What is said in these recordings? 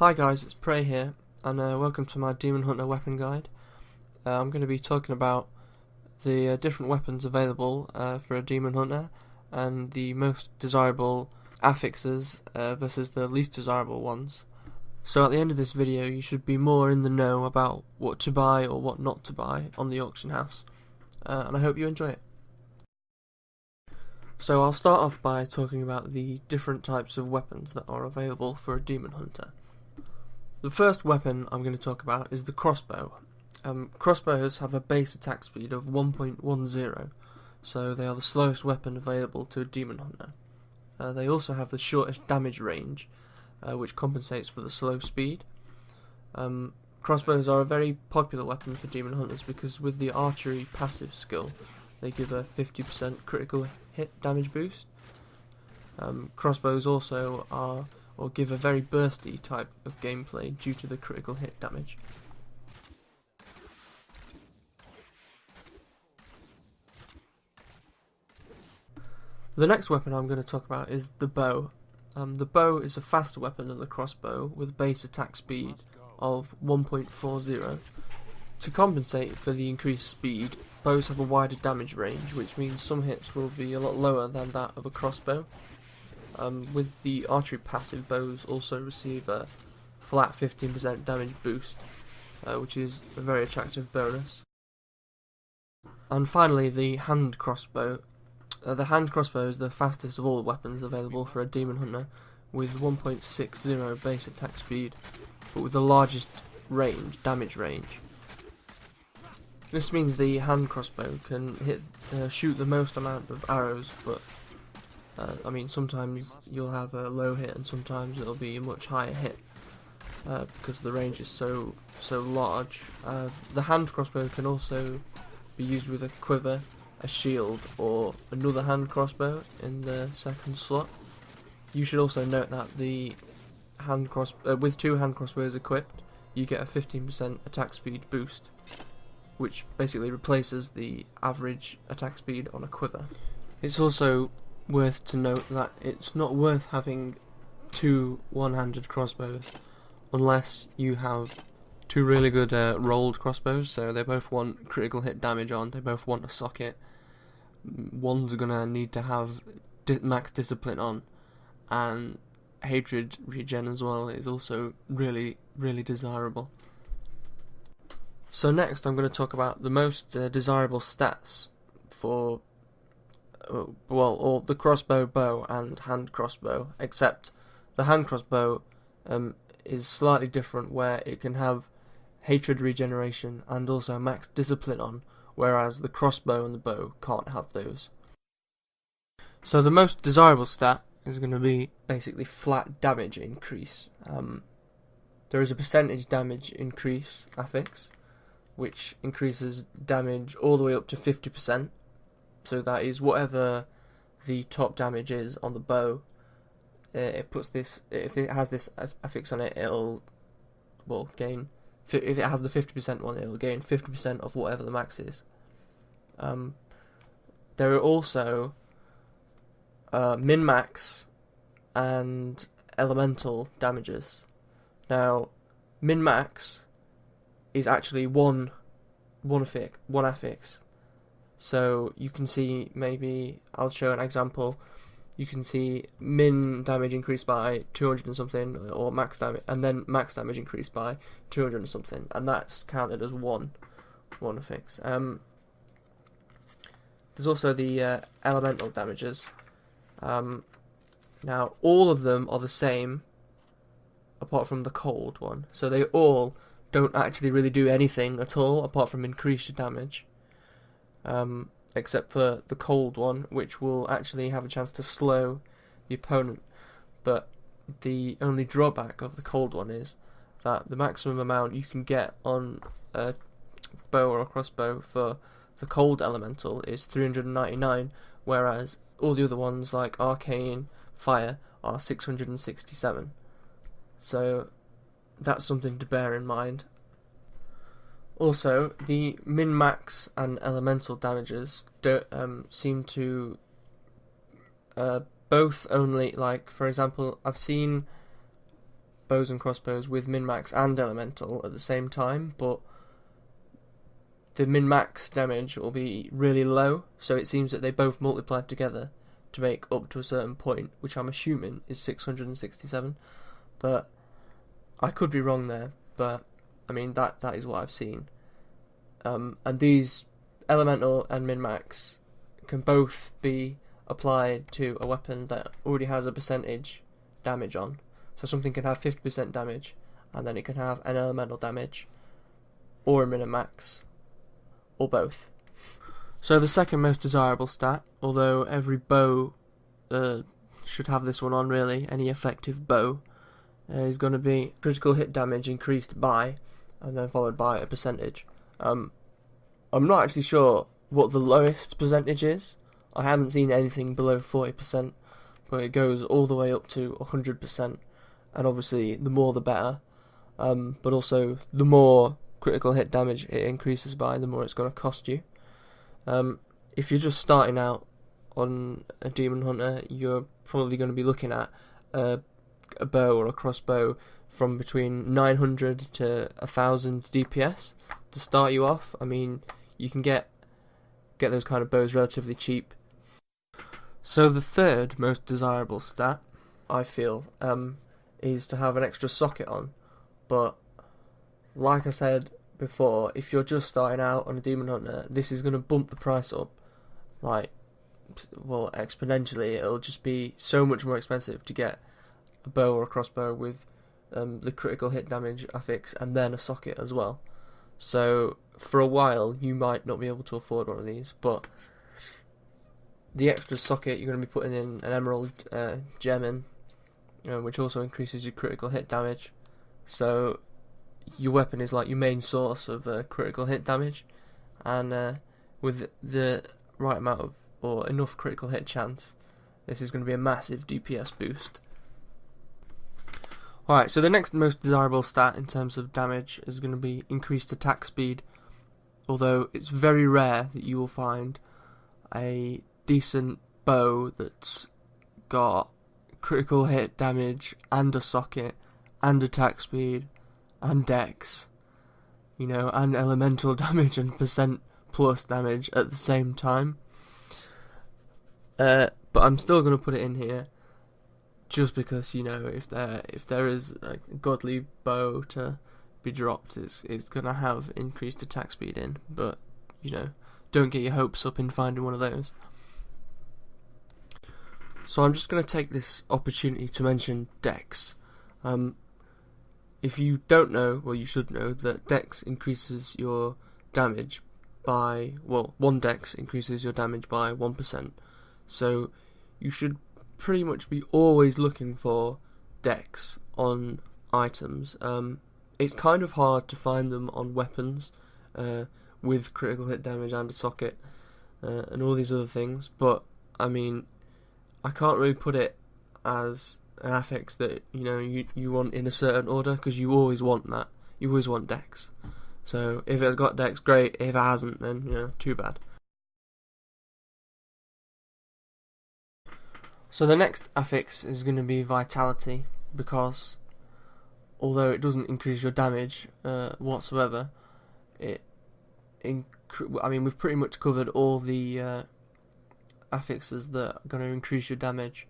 Hi guys, it's Prae here, and welcome to my Demon Hunter weapon guide. I'm going to be talking about the different weapons available for a Demon Hunter, and the most desirable affixes versus the least desirable ones. So at the end of this video you should be more in the know about what to buy or what not to buy on the auction house, and I hope you enjoy it. So I'll start off by talking about the different types of weapons that are available for a Demon Hunter. The first weapon I'm going to talk about is the crossbow. Crossbows have a base attack speed of 1.10, so they are the slowest weapon available to a Demon Hunter. They also have the shortest damage range, which compensates for the slow speed. Crossbows are a very popular weapon for Demon Hunters because with the archery passive skill, they give a 50% critical hit damage boost. Crossbows also give a very bursty type of gameplay due to the critical hit damage. The next weapon I'm going to talk about is the bow. The bow is a faster weapon than the crossbow with base attack speed of 1.40. To compensate for the increased speed, bows have a wider damage range, which means some hits will be a lot lower than that of a crossbow. With the archery passive, bows also receive a flat 15% damage boost, which is a very attractive bonus. And finally, the hand crossbow. The hand crossbow is the fastest of all the weapons available for a Demon Hunter, with 1.60 base attack speed, but with the largest damage range. This means the hand crossbow can shoot the most amount of arrows, but sometimes you'll have a low hit and sometimes it'll be a much higher hit because the range is so large. The hand crossbow can also be used with a quiver, a shield, or another hand crossbow in the second slot. You should also note that the with two hand crossbows equipped, you get a 15% attack speed boost, which basically replaces the average attack speed on a quiver. It's also worth to note that it's not worth having two one-handed crossbows unless you have two really good rolled crossbows, so they both want critical hit damage on, they both want a socket. One's gonna need to have max discipline on, and hatred regen as well is also really desirable. So next I'm going to talk about the most desirable stats for all the crossbow, bow and hand crossbow, except the hand crossbow is slightly different, where it can have hatred regeneration and also max discipline on, whereas the crossbow and the bow can't have those. So the most desirable stat is going to be basically flat damage increase. There is a percentage damage increase affix, which increases damage all the way up to 50%. So that is whatever the top damage is on the bow. It puts this, if it has this affix on it, it'll gain. If it has the 50% one, it'll gain 50% of whatever the max is. There are also min-max and elemental damages. Now, min-max is actually one affix. So you can see, maybe I'll show an example. You can see min damage increased by 200 and something, or max damage, and then max damage increased by 200 and something, and that's counted as one affix. There's also the elemental damages. Now all of them are the same, apart from the cold one. So they all don't actually really do anything at all, apart from increase your damage. Except for the cold one, which will actually have a chance to slow the opponent. But the only drawback of the cold one is that the maximum amount you can get on a bow or a crossbow for the cold elemental is 399, whereas all the other ones like arcane, fire are 667. So that's something to bear in mind. Also, the min-max and elemental damages seem to both only, like, for example, I've seen bows and crossbows with min-max and elemental at the same time, but the min-max damage will be really low, so it seems that they both multiply together to make up to a certain point, which I'm assuming is 667, but I could be wrong there, but I mean that is what I've seen. And these elemental and min-max can both be applied to a weapon that already has a percentage damage on. So something can have 50% damage, and then it can have an elemental damage, or a min-max, or both. So the second most desirable stat, although every bow should have this one on really, any effective bow, is going to be critical hit damage increased by, and then followed by a percentage. I'm not actually sure what the lowest percentage is. I haven't seen anything below 40%, but it goes all the way up to 100%, and obviously the more the better, but also the more critical hit damage it increases by, the more it's going to cost you. If you're just starting out on a demon hunter, you're probably going to be looking at a bow or a crossbow from between 900 to 1000 DPS to start you off. I mean, you can get those kind of bows relatively cheap. So the third most desirable stat, I feel, is to have an extra socket on. But like I said before, if you're just starting out on a demon hunter, this is going to bump the price up, exponentially. It'll just be so much more expensive to get a bow or a crossbow with the critical hit damage affix and then a socket as well. So for a while you might not be able to afford one of these, but the extra socket you're going to be putting in an emerald gem in, which also increases your critical hit damage. So your weapon is like your main source of critical hit damage, and with the right amount of, or enough critical hit chance, this is going to be a massive DPS boost. Alright, so the next most desirable stat in terms of damage is going to be increased attack speed, although it's very rare that you will find a decent bow that's got critical hit damage and a socket and attack speed and dex, and elemental damage and percent plus damage at the same time. But I'm still going to put it in here just because, if there is a godly bow to be dropped, it's going to have increased attack speed in, but don't get your hopes up in finding one of those. So I'm just going to take this opportunity to mention dex. If you don't know, well, you should know that dex increases your damage by, one dex increases your damage by 1%. So you should pretty much be always looking for dex on items. It's kind of hard to find them on weapons with critical hit damage and a socket and all these other things, but I mean, I can't really put it as an affix that you want in a certain order, because you always want that. You always want dex. So if it's got dex, great. If it hasn't, then too bad. So the next affix is going to be vitality, because although it doesn't increase your damage whatsoever, we've pretty much covered all the affixes that are going to increase your damage.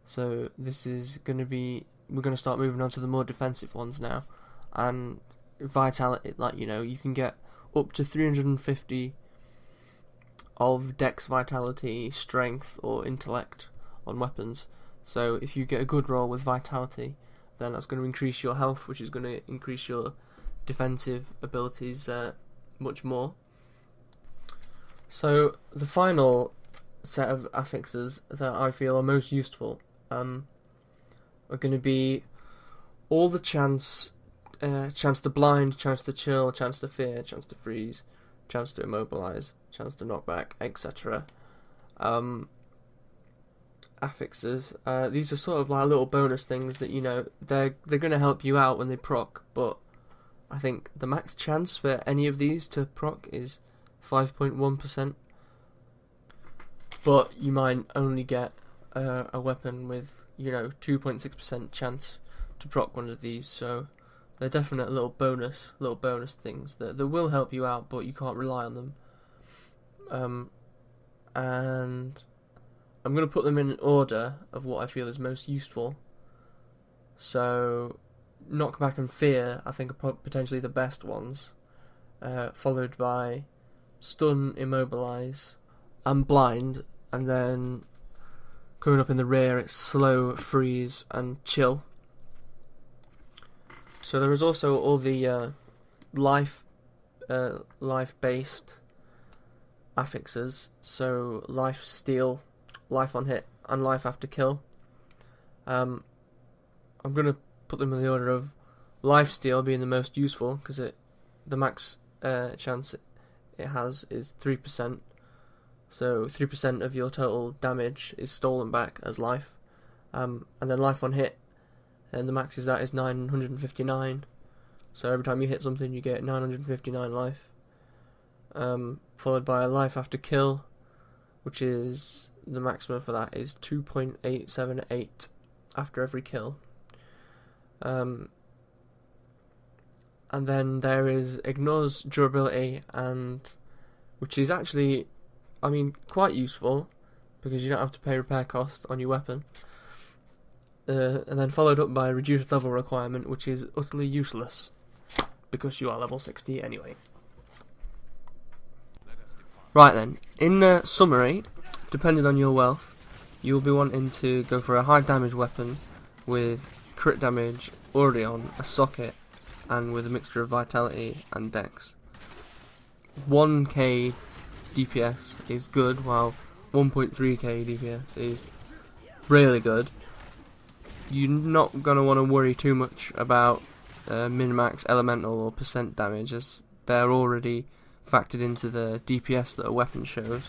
So this is going to be, we're going to start moving on to the more defensive ones now. And vitality, you can get up to 350 of dex, vitality, strength or intellect on weapons. So if you get a good roll with vitality, then that's going to increase your health, which is going to increase your defensive abilities much more. So the final set of affixes that I feel are most useful are going to be all the chance to blind, chance to chill, chance to fear, chance to freeze, chance to immobilize, chance to knock back, etc. Affixes. These are sort of like little bonus things that they're going to help you out when they proc, but I think the max chance for any of these to proc is 5.1%. But you might only get a weapon with 2.6% chance to proc one of these, so they're definite little bonus things that will help you out, but you can't rely on them. And I'm going to put them in order of what I feel is most useful. So Knockback and Fear I think are potentially the best ones, followed by Stun, Immobilize and Blind, and then coming up in the rear it's Slow, Freeze and Chill. So there is also all the life-based affixes, so Life Steal, Life on Hit and Life After Kill. I'm going to put them in the order of Life Steal being the most useful, because the max chance it has is 3%, so 3% of your total damage is stolen back as life. And then Life on Hit, and the max is 959, so every time you hit something you get 959 life. Followed by a Life After Kill, which is the maximum for that is 2.878 after every kill. And then there is Ignores Durability, and which is actually, I mean, quite useful because you don't have to pay repair cost on your weapon. And then followed up by Reduced Level Requirement, which is utterly useless because you are level 60 anyway. Right then, in summary, depending on your wealth, you'll be wanting to go for a high damage weapon with crit damage already on, a socket, and with a mixture of vitality and dex. 1k DPS is good, while 1.3k DPS is really good. You're not going to want to worry too much about min-max elemental or percent damage, as they're already factored into the DPS that a weapon shows.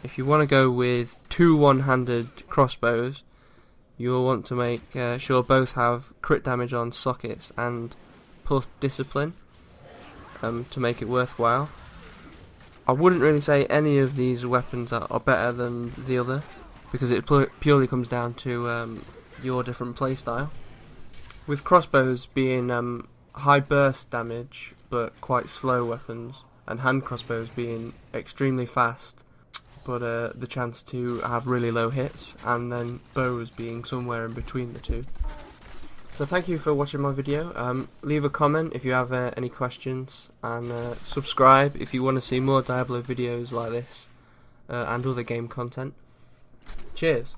If you want to go with 2 one-handed crossbows, you'll want to make sure both have crit damage on sockets and plus discipline to make it worthwhile. I wouldn't really say any of these weapons are better than the other, because it purely comes down to your different playstyle. With crossbows being high burst damage but quite slow weapons, and hand crossbows being extremely fast but the chance to have really low hits, and then bows being somewhere in between the two. So thank you for watching my video. Leave a comment if you have any questions, and subscribe if you want to see more Diablo videos like this and other game content. Cheers!